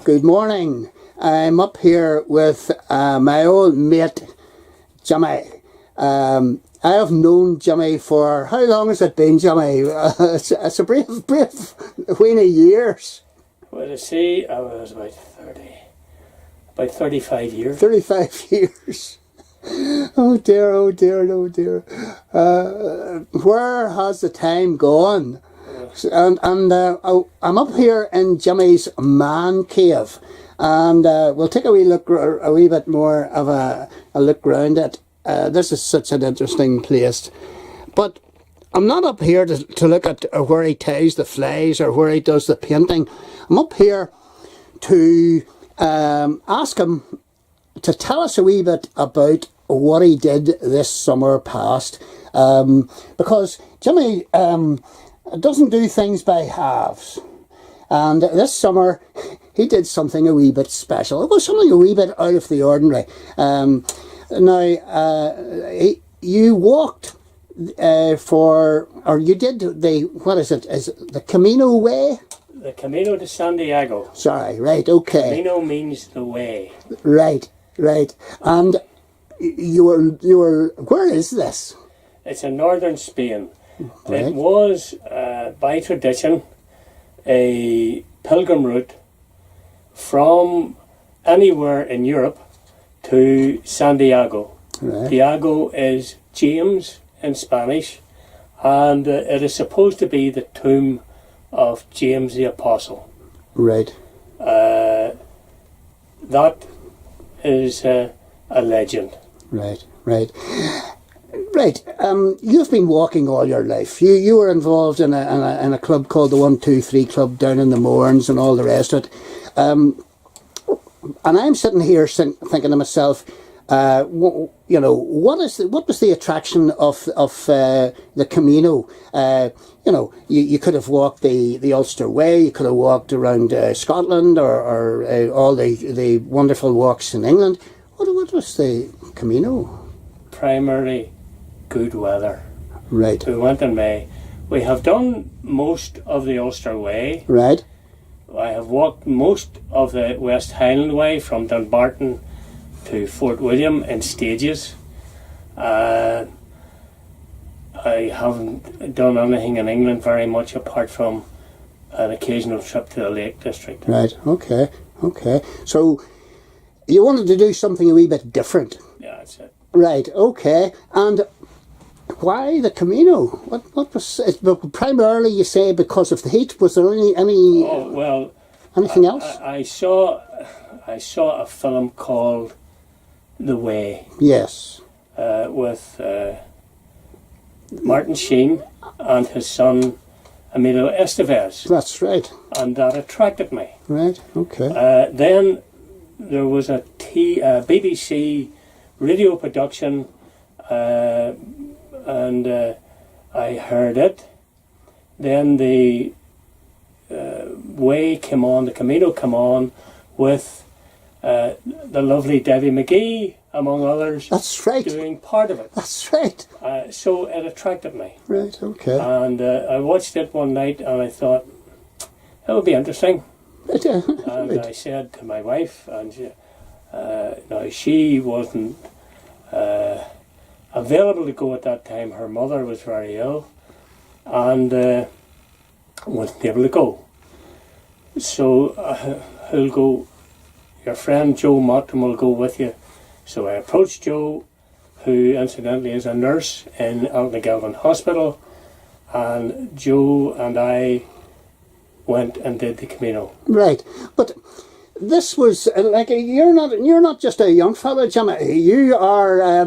Good morning. I'm up here with my old mate, Jimmy. I have known Jimmy for, how long has it been, Jimmy? It's a brave weeny years. Well, to see, I was about 35 years. 35 years. Oh dear, oh dear, oh dear. Where has the time gone? And I'm up here in Jimmy's man cave, and we'll take a wee bit more of a look round it. This is such an interesting place, but I'm not up here to look at where he ties the flies or where he does the painting. I'm up here to ask him to tell us a wee bit about what he did this summer past, because Jimmy doesn't do things by halves, and this summer he did something a wee bit special. It was something a wee bit out of the ordinary. You walked you did the Camino Way? The Camino de Santiago. Sorry, right, okay. Camino means the way. Right. And you were, where is this? It's in northern Spain. Right. It was, by tradition, a pilgrim route from anywhere in Europe to Santiago. Right. Santiago is James in Spanish, and it is supposed to be the tomb of James the Apostle. Right. That is a legend. Right. You've been walking all your life. You were involved in a club called the 123 Club down in the Mourns and all the rest of it. And I'm sitting here thinking to myself, what was the attraction of the Camino? You could have walked the Ulster Way. You could have walked around Scotland or all the wonderful walks in England. What was the Camino? Primarily good weather. Right. We went in May. We have done most of the Ulster Way. Right. I have walked most of the West Highland Way from Dunbarton to Fort William in stages. I haven't done anything in England very much apart from an occasional trip to the Lake District. Right, okay. So you wanted to do something a wee bit different. Yeah, that's it. Right, okay. And why the Camino? What was it? Primarily, you say, because of the heat. Was there anything else? I saw a film called The Way. Yes. With Martin Sheen and his son Emilio Estevez. That's right. And that attracted me. Right, okay. Then there was a BBC radio production, and I heard it. Then the Way came on, the Camino came on with the lovely Debbie McGee, among others. That's right. Doing part of it. That's right. So it attracted me. Right, okay. And I watched it one night and I thought, that would be interesting. And I said to my wife, and she wasn't available to go at that time. Her mother was very ill and wasn't able to go. So who'll go? Your friend Joe Mottram will go with you. So I approached Joe, who incidentally is a nurse in Altnagelvin Hospital, and Joe and I went and did the Camino. Right, but this was you're not just a young fella, Jimmy. You are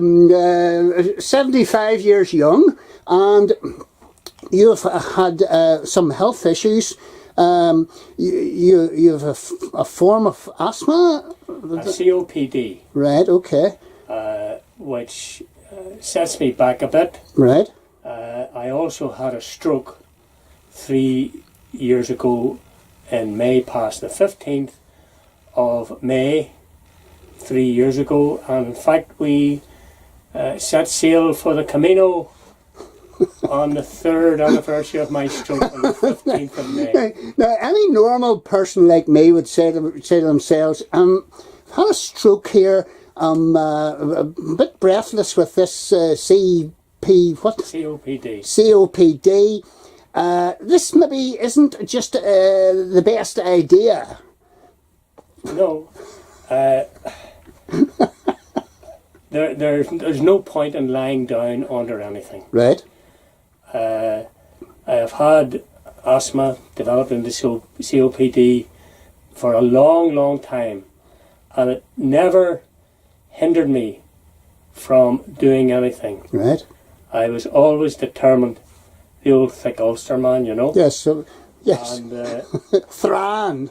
75 years young, and you've had some health issues. You have a form of asthma? A COPD. Right, okay. Which sets me back a bit. Right. I also had a stroke 3 years ago in May, past the 15th of May, 3 years ago, and in fact we set sail for the Camino on the 3rd anniversary of my stroke on the 15th of May. Now, any normal person like me would say to themselves, I've had a stroke here, I'm a bit breathless with this COPD. COPD. This maybe isn't just the best idea. No. There's no point in lying down under anything. Right. I have had asthma developed into COPD for a long, long time, and it never hindered me from doing anything. Right. I was always determined. The old thick Ulster man, you know. Yes. So, yes. And Thran.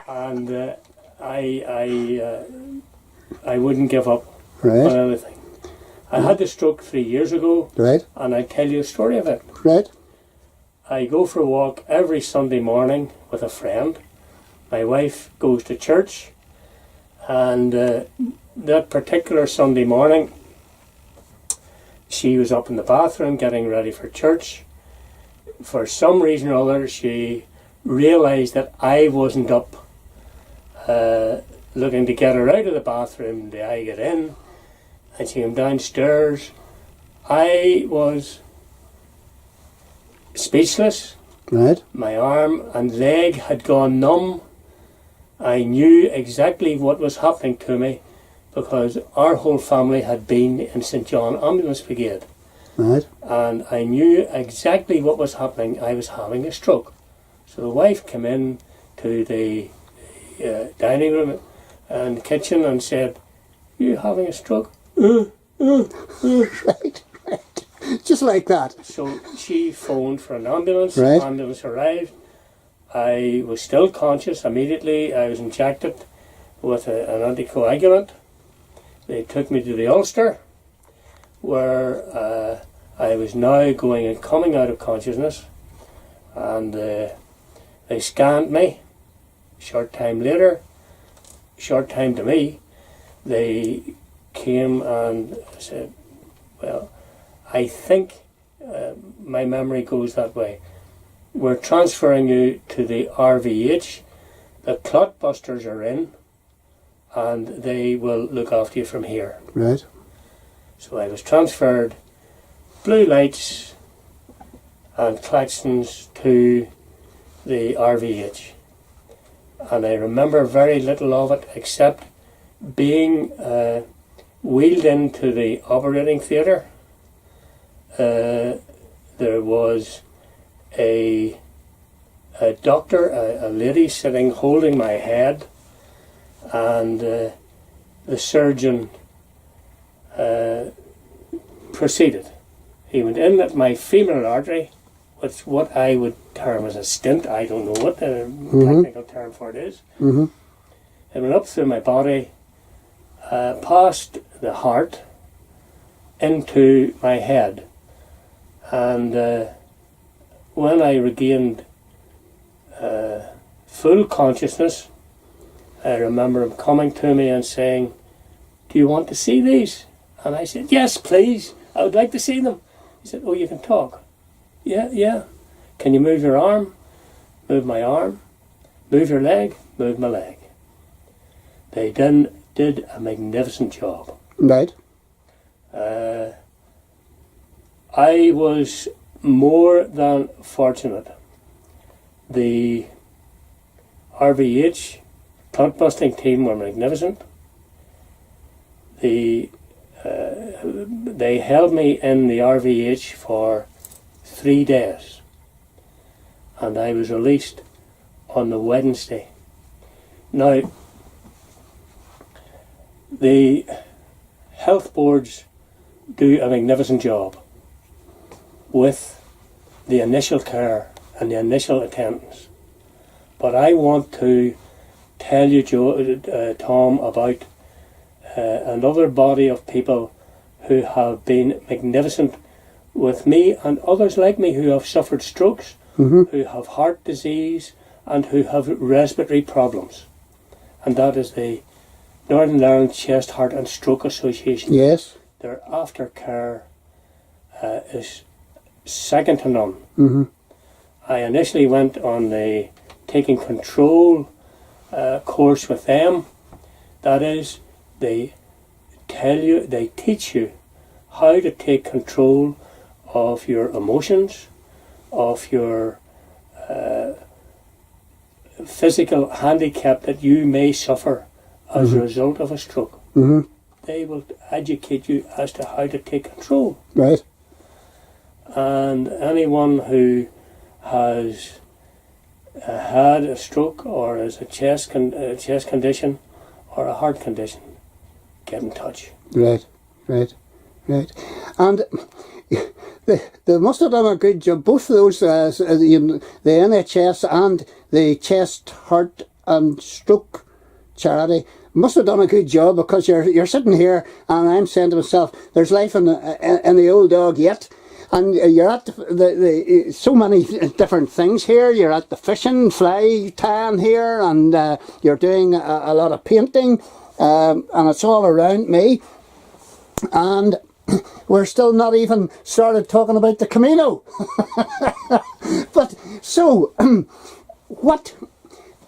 And I wouldn't give up Right. on anything. I had the stroke 3 years ago, Right. and I tell you a story of it. Right. I go for a walk every Sunday morning with a friend. My wife goes to church, and that particular Sunday morning, she was up in the bathroom getting ready for church. For some reason or other, she realised that I wasn't up looking to get her out of the bathroom. Did I get in? And she came downstairs. I was speechless. Right. My arm and leg had gone numb. I knew exactly what was happening to me because our whole family had been in St John Ambulance Brigade. Right. And I knew exactly what was happening. I was having a stroke. So the wife came in to the dining room and kitchen and said, "You having a stroke?" Right. Just like that. So she phoned for an ambulance. Right. The ambulance arrived. I was still conscious immediately. I was injected with an anticoagulant. They took me to the Ulster, where I was now going and coming out of consciousness, and they scanned me. Short time to me, they came and said, "Well, I think my memory goes that way. We're transferring you to the RVH. The clot busters are in, and they will look after you from here." Right. So I was transferred, blue lights and claxons, to the RVH. And I remember very little of it except being wheeled into the operating theatre. There was a doctor, a lady sitting holding my head, and the surgeon proceeded. He went in at my femoral artery, which what I would term as a stent. I don't know what the technical term for it is. Mm-hmm. It went up through my body, past the heart, into my head. And when I regained full consciousness, I remember him coming to me and saying, "Do you want to see these?" And I said, "Yes, please. I would like to see them." He said, "Oh, you can talk." Yeah. "Can you move your arm?" Move my arm. Move your leg? Move my leg. They did a magnificent job. Right. I was more than fortunate. The RVH clot busting team were magnificent. They held me in the RVH for 3 days, and I was released on the Wednesday. Now, the health boards do a magnificent job with the initial care and the initial attendance. But I want to tell you, Tom, about another body of people who have been magnificent with me and others like me who have suffered strokes, who have heart disease and who have respiratory problems. And that is the Northern Ireland Chest, Heart and Stroke Association. Yes. Their aftercare is second to none. Mm-hmm. I initially went on the taking control course with them. That is, they teach you how to take control of your emotions, of your physical handicap that you may suffer as a result of a stroke. Mm-hmm. They will educate you as to how to take control. Right. And anyone who has had a stroke or has a chest condition or a heart condition, get in touch. Right. And they must have done a good job. Both of those, the NHS and the Chest, Heart and Stroke charity must have done a good job, because you're sitting here and I'm saying to myself, there's life in the old dog yet. And you're at the so many different things here. You're at the fishing, fly tying here, and you're doing a lot of painting, and it's all around me. And we're still not even started talking about the Camino. But so, what?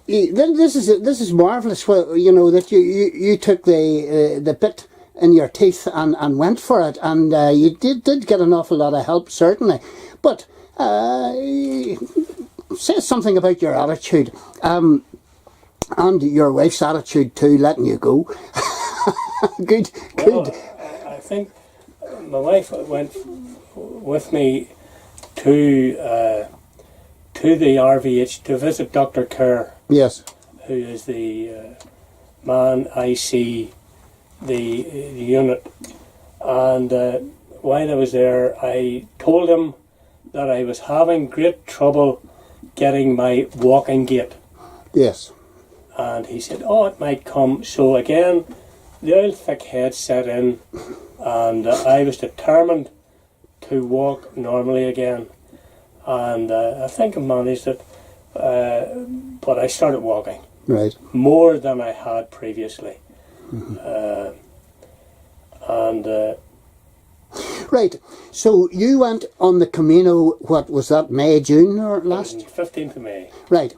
This is marvelous. You know that you took the bit in your teeth and went for it, and you did get an awful lot of help, certainly. But say something about your attitude, and your wife's attitude too, letting you go. Good. Well, I think my wife went with me to the RVH to visit Dr. Kerr. Yes. Who is the man I see the unit, and while I was there I told him that I was having great trouble getting my walking gait. Yes. And he said, oh, it might come. So again the old thick head set in, and I was determined to walk normally again, and I think I managed it, but I started walking. Right. More than I had previously. Right. So you went on the Camino, what was that, May, June or last? 15th of May. Right.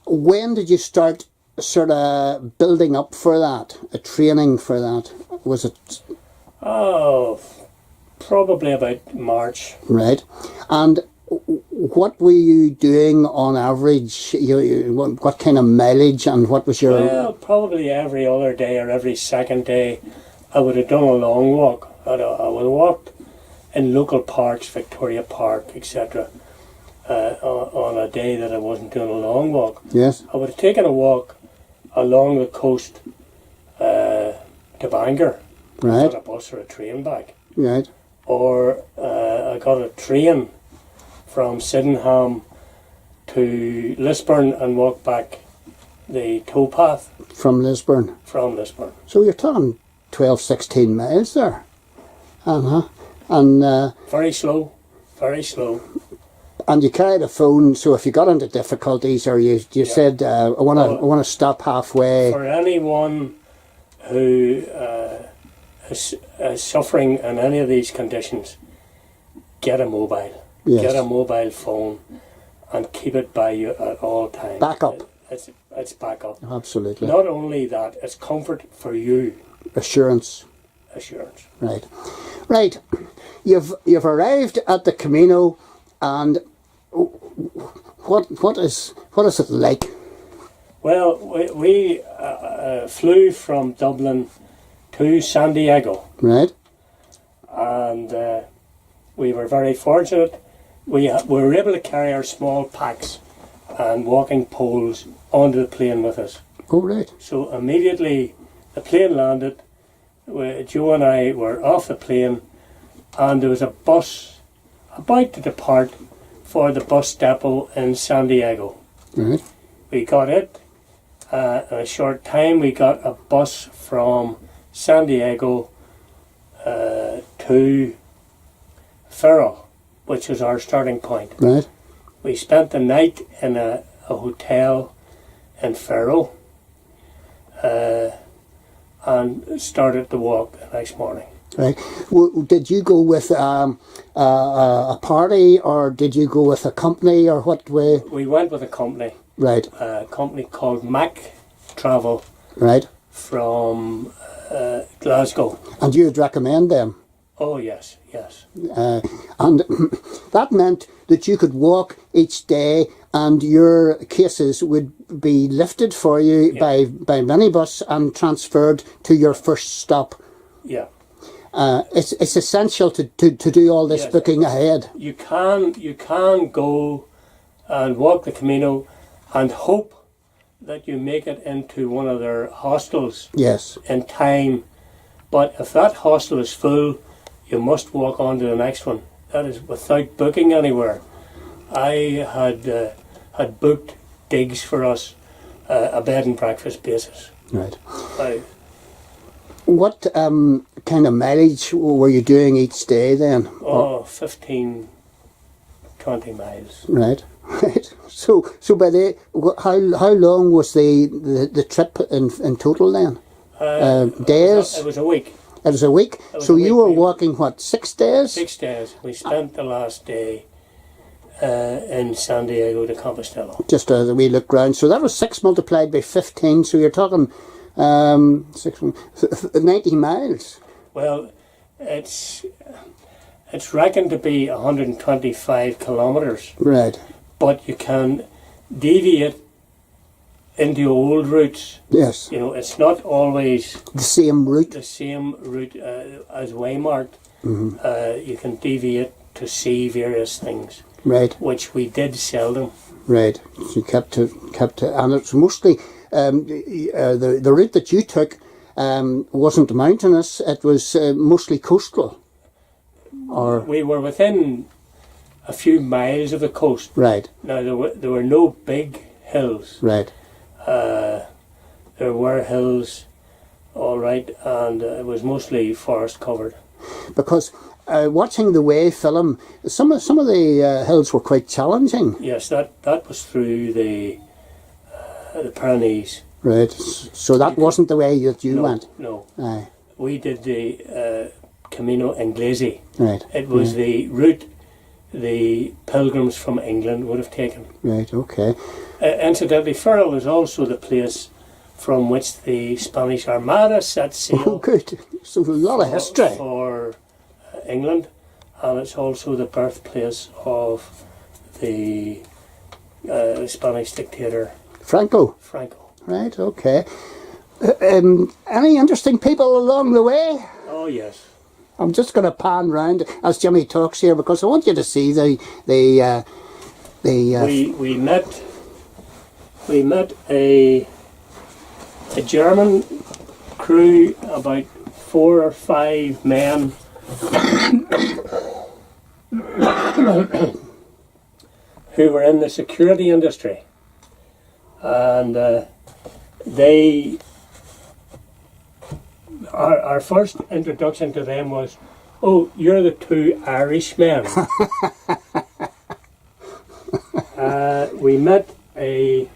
When did you start sort of building up for that, a training for that? Was it? Oh, probably about March. Right. And what were you doing on average? What kind of mileage, and what was your... Well, probably every other day or every second day I would have done a long walk. I would have walked in local parks, Victoria Park, etc. On a day that I wasn't doing a long walk. Yes. I would have taken a walk along the coast to Bangor. Right. Got a bus or a train back. Right. Or I got a train from Sydenham to Lisburn and walked back the towpath. From Lisburn? From Lisburn. So you're talking 12, 16 miles there. And very slow, very slow. And you carried a phone, so if you got into difficulties or you said, I want to stop halfway. For anyone who is suffering in any of these conditions, get a mobile. Yes. Get a mobile phone and keep it by you at all times. Backup. It's backup. Absolutely. Not only that, it's comfort for you. Assurance. Right. Right. You've arrived at the Camino, and what is it like? Well, we flew from Dublin to Santiago. Right. And we were very fortunate. We were able to carry our small packs and walking poles onto the plane with us. Oh, right. So immediately the plane landed, Joe and I were off the plane, and there was a bus about to depart for the bus depot in Santiago. Right. We got it. In a short time we got a bus from Santiago to Ferrol, which was our starting point. Right. We spent the night in a hotel in Ferrol and started the walk the next morning. Right. Did you go with a party, or did you go with a company, or what way? We went with a company. Right. A company called Mac Travel. Right. From Glasgow. And you'd recommend them? Oh, yes, yes. And that meant that you could walk each day and your cases would be lifted for you by minibus and transferred to your first stop. Yeah. It's essential to do all this booking ahead. You can go and walk the Camino and hope that you make it into one of their hostels in time. But if that hostel is full, you must walk on to the next one. That is without booking anywhere. I had booked digs for us, a bed and breakfast basis. Right. What kind of mileage were you doing each day then? 15, 20 miles. Right. Right. So by how long was the trip in total then? Days? It was a week. It was a week. So you were walking, what, 6 days? 6 days. We spent the last day in Santiago de Compostela. Just as we look round. So that was 6 multiplied by 15. So you're talking 90 miles. Well, it's reckoned to be 125 kilometres. Right. But you can deviate into old routes. Yes. You know, it's not always the same route. As waymarked. Mm-hmm. You can deviate to see various things. Right. Which we did seldom. Right. So you kept to, and it's mostly the route that you took wasn't mountainous. It was mostly coastal. Or we were within a few miles of the coast. Right. Now there were no big hills. Right. There were hills, all right, and it was mostly forest covered. Because watching the Way film, some of the hills were quite challenging. Yes, that was through the Pyrenees. Right. So that wasn't the way that you went. No. Aye. We did the Camino Inglese. Right. It was the route the pilgrims from England would have taken. Right. Okay. Incidentally, Ferrol is also the place from which the Spanish Armada set sail. Oh, good. So a lot of history for England, and it's also the birthplace of the Spanish dictator Franco. Right. Okay. Any interesting people along the way? Oh yes. I'm just going to pan round as Jimmy talks here because I want you to see We met a German crew, about 4 or 5 men who were in the security industry, and our first introduction to them was, "Oh, you're the 2 Irishmen." We met a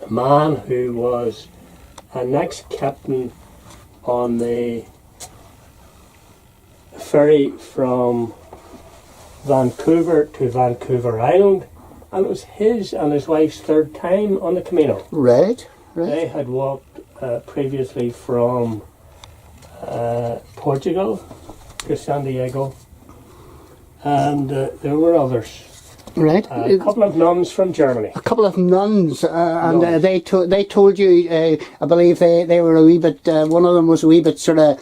man who was an ex-captain on the ferry from Vancouver to Vancouver Island, and it was his and his wife's 3rd time on the Camino. Right. They had walked previously from Portugal to Santiago, and there were others. Right. A couple of nuns from Germany. A couple of nuns, and they told you, I believe they were a wee bit, one of them was a wee bit sort of,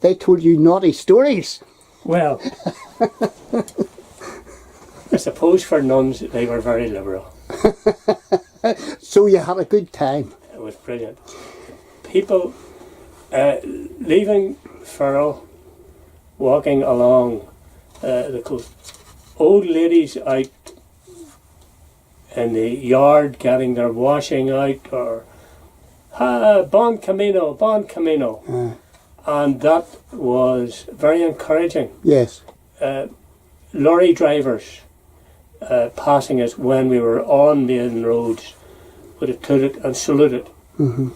they told you naughty stories. Well, I suppose for nuns they were very liberal. So you had a good time. It was brilliant. People leaving Ferrol, walking along the coast. Old ladies out in the yard getting their washing out, or Bon Camino, Bon Camino. And that was very encouraging. Yes. Lorry drivers passing us when we were on main roads would have tooted and saluted. Mm-hmm.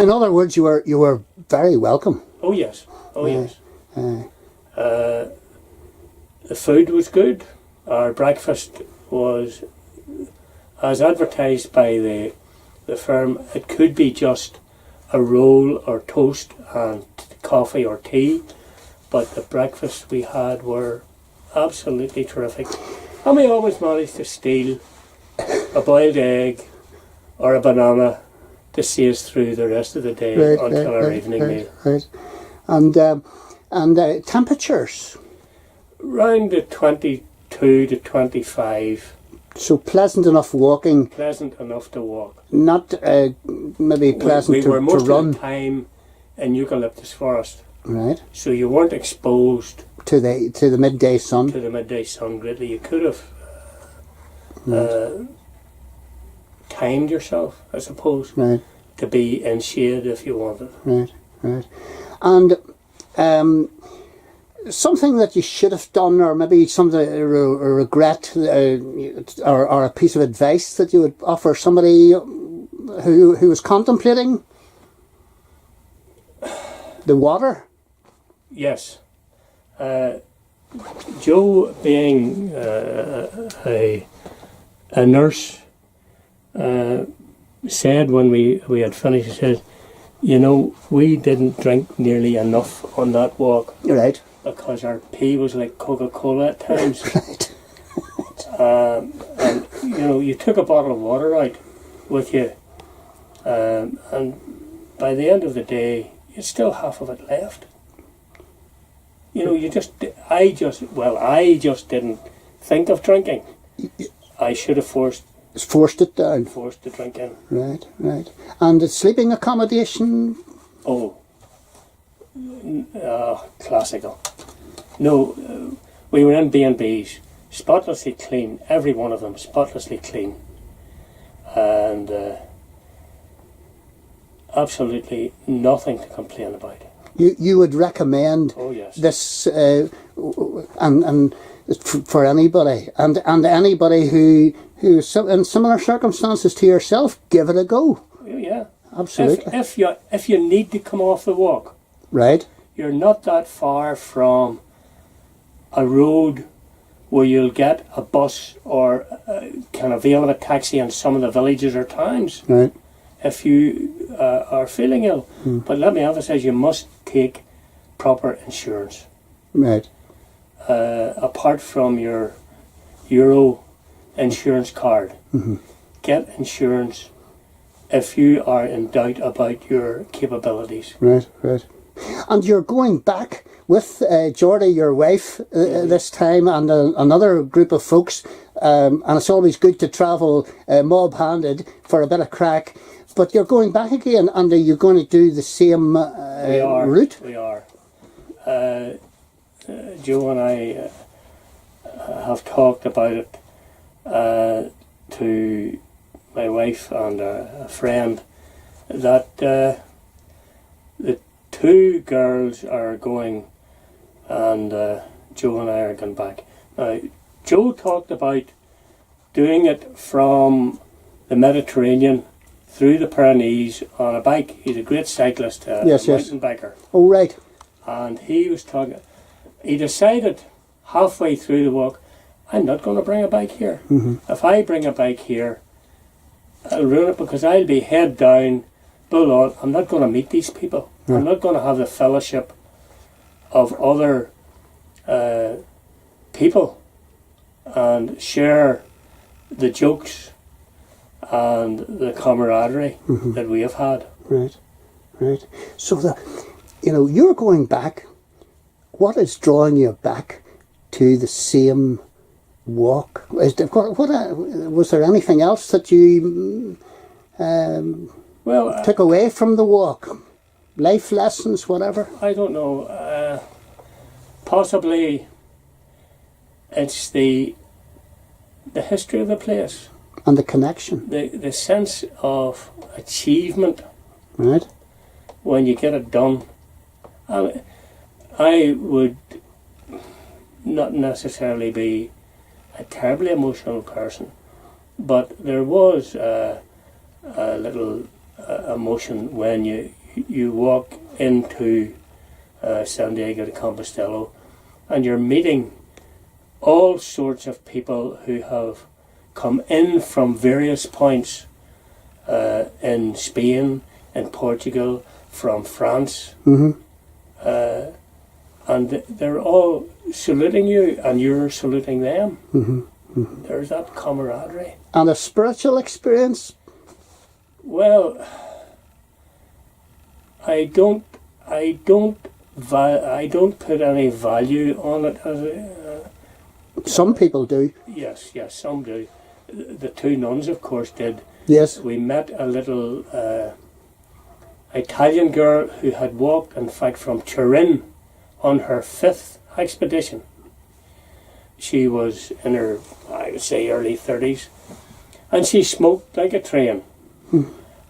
In other words, you were very welcome. Oh yes, oh yes. Uh, The food was good. Our breakfast was, as advertised by the firm, it could be just a roll or toast and coffee or tea, but the breakfasts we had were absolutely terrific. And we always managed to steal a boiled egg or a banana to see us through the rest of the day until our evening meal. Right. And temperatures. Round the 22 to 25. So pleasant enough walking. Pleasant enough to walk. Not maybe pleasant we were to most run. of the time in eucalyptus forest. Right. So you weren't exposed To the midday sun. to the midday sun greatly. You could have timed yourself, I suppose, Right. to be in shade if you wanted. Right. And something that you should have done, or maybe something a regret, or a piece of advice that you would offer somebody who was contemplating the water. Yes. Joe, being a nurse, said when we had finished, he said, we didn't drink nearly enough on that walk. Right. Because our pee was like Coca-Cola at times. Right. And you took a bottle of water out with you, and by the end of the day, you still half of it left. I just didn't think of drinking. I should have forced it down. Forced the drinking. Right. And the sleeping accommodation. Oh, classical. No, we were in B&Bs, spotlessly clean, every one of them spotlessly clean, and absolutely nothing to complain about. You would recommend this and for anybody, and anybody who's in similar circumstances to yourself, give it a go. Yeah, absolutely. If you need to come off the walk, right, you're not that far from a road where you'll get a bus or can avail of a taxi in some of the villages or towns. Right. If you are feeling ill, but let me emphasize, you must take proper insurance. Right. Apart from your Euro insurance card, get insurance if you are in doubt about your capabilities. Right. And you're going back with Geordie, your wife, this time, and another group of folks, and it's always good to travel mob-handed for a bit of crack. But you're going back again, and are you going to do the same route? We are. Joe and I have talked about it to my wife and a friend that the two girls are going and Joe and I are going back. Now, Joe talked about doing it from the Mediterranean through the Pyrenees on a bike. He's a great cyclist, mountain biker. Oh, right. And he decided halfway through the walk, I'm not going to bring a bike here. If I bring a bike here, I'll ruin it because I'll be head down, bull on. I'm not going to meet these people. I'm not going to have the fellowship of other people and share the jokes and the camaraderie that we have had. Right. So you're going back. What is drawing you back to the same walk? Was there anything else that you took away from the walk? Life lessons, whatever? I don't know. Possibly it's the history of the place. And the connection. The sense of achievement. Right. When you get it done. I would not necessarily be a terribly emotional person, but there was a little emotion when you you walk into Santiago de Compostela, and you're meeting all sorts of people who have come in from various points in Spain, in Portugal, from France, and they're all saluting you, and you're saluting them. There's that camaraderie. And a spiritual experience? Well, I don't put any value on it as some people do. Yes, some do. The two nuns, of course, did. Yes. We met a little Italian girl who had walked, in fact, from Turin on her 5th expedition. She was in her, I would say, early 30s, and she smoked like a train.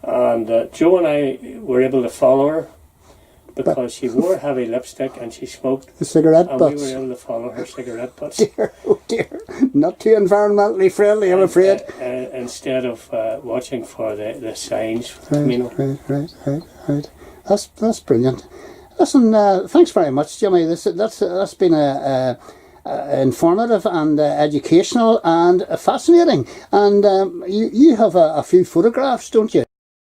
And Joe and I were able to follow her because she wore heavy lipstick and she smoked. The cigarette butts. And we were able to follow her cigarette butts. Dear, oh dear. Not too environmentally friendly, I'm afraid. Instead of watching for the signs. Right. That's brilliant. Listen, thanks very much, Jimmy. That's been informative and educational and fascinating. And you have a few photographs, don't you?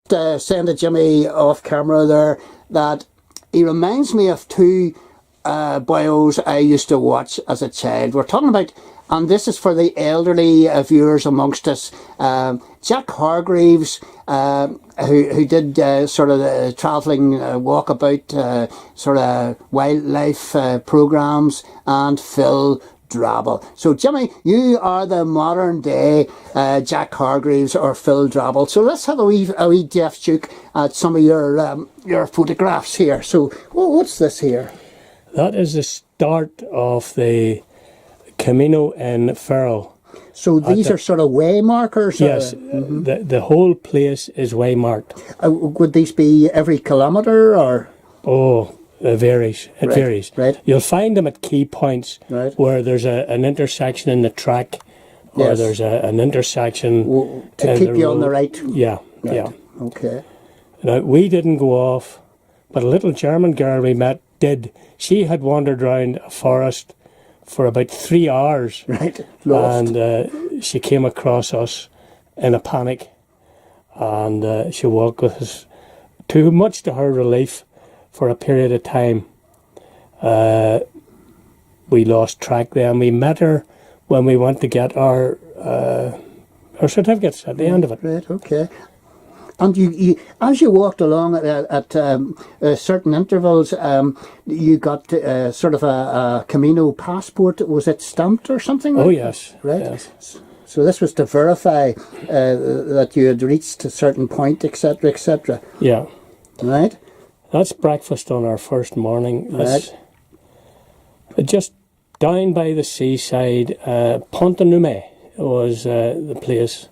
Saying to Jimmy off camera there that he reminds me of two bios I used to watch as a child. We're talking about, and this is for the elderly viewers amongst us, Jack Hargreaves, who did sort of the travelling walkabout sort of wildlife programmes, and Phil Drabble. So Jimmy, you are the modern day Jack Hargreaves or Phil Drabble. So let's have a wee deaf juke at some of your photographs here. So what's this here? That is the start of the Camino in Ferrol. So these are sort of way markers? Yes, the whole place is way marked. Would these be every kilometre or? Oh, it varies. It varies. Right. You'll find them at key points where there's an intersection in the track, or there's an intersection to keep you on the right. Yeah. Okay. Now, we didn't go off, but a little German girl we met did. She had wandered around a forest for about 3 hours. Right. Lost. And she came across us in a panic, and she walked with us, too much to her relief, for a period of time. We lost track then. We met her when we went to get our certificates at the end of it. Right, okay. And you as you walked along at certain intervals, you got sort of a Camino passport. Was it stamped or something? Oh, yes. Right. Yes. So this was to verify that you had reached a certain point, etc., etc. Yeah. Right. That's breakfast on our first morning. Right. Just down by the seaside, Pont-de-Noumet was the place.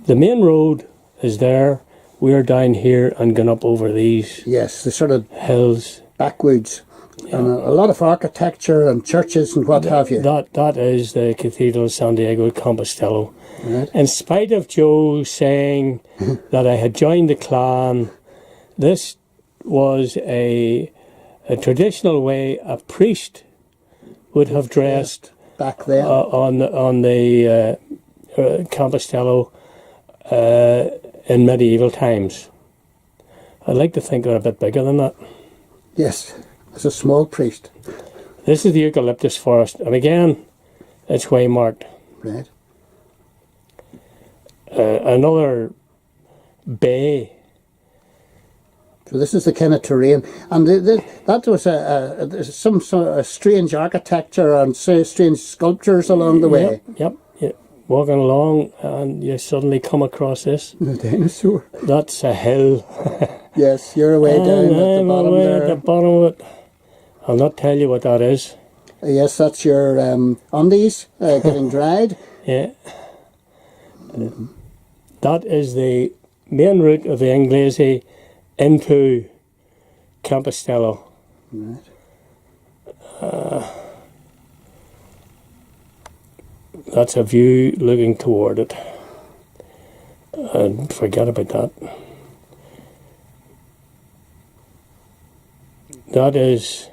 The main road is there. We're down here and going up over these the sort of hills. Backwoods. Yeah. And a lot of architecture and churches and what have you. That is the Cathedral of Santiago de Compostela. Right. In spite of Joe saying that I had joined the clan, this was a traditional way a priest would have dressed back then on the Compostela in medieval times. I'd like to think they're a bit bigger than that. Yes, as a small priest. This is the eucalyptus forest, and again, it's way marked. Right. Another bay. So this is the kind of terrain, and that was some sort of strange architecture and strange sculptures along the way. Yep. Walking along, and you suddenly come across this. The dinosaur. That's a hill. Yes, you're away down at the bottom there. At the bottom of it. I'll not tell you what that is. Yes, that's your undies getting dried. Yeah. That is the main route of the Inglese into Compostela. Right. That's a view looking toward it. And forget about that. That is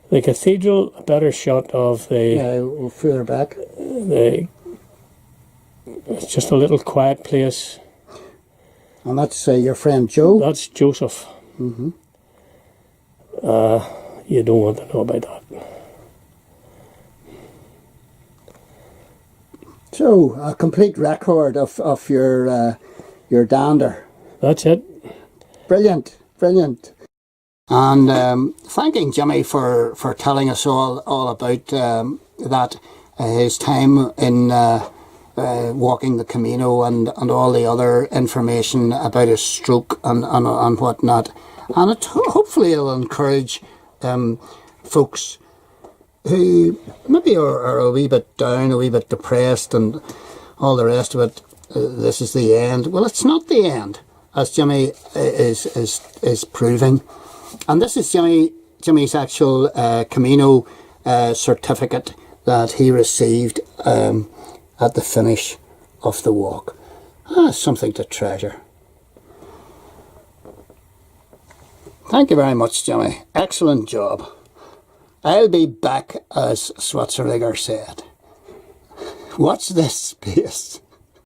the cathedral, a better shot of the... Yeah, further back. It's just a little quiet place. And that's your friend Joe? That's Joseph. Mm-hmm. You don't want to know about that. So, a complete record of your dander. That's it. Brilliant, brilliant. And thanking Jimmy for telling us all about that, his time in walking the Camino and all the other information about his stroke and whatnot. And hopefully it'll encourage folks who maybe are a wee bit down, a wee bit depressed and all the rest of it. This is the end. Well, it's not the end, as Jimmy is proving. And this is Jimmy's actual Camino certificate that he received at the finish of the walk. Something to treasure. Thank you very much, Jimmy. Excellent job. I'll be back, as Schwarzenegger said. Watch this space.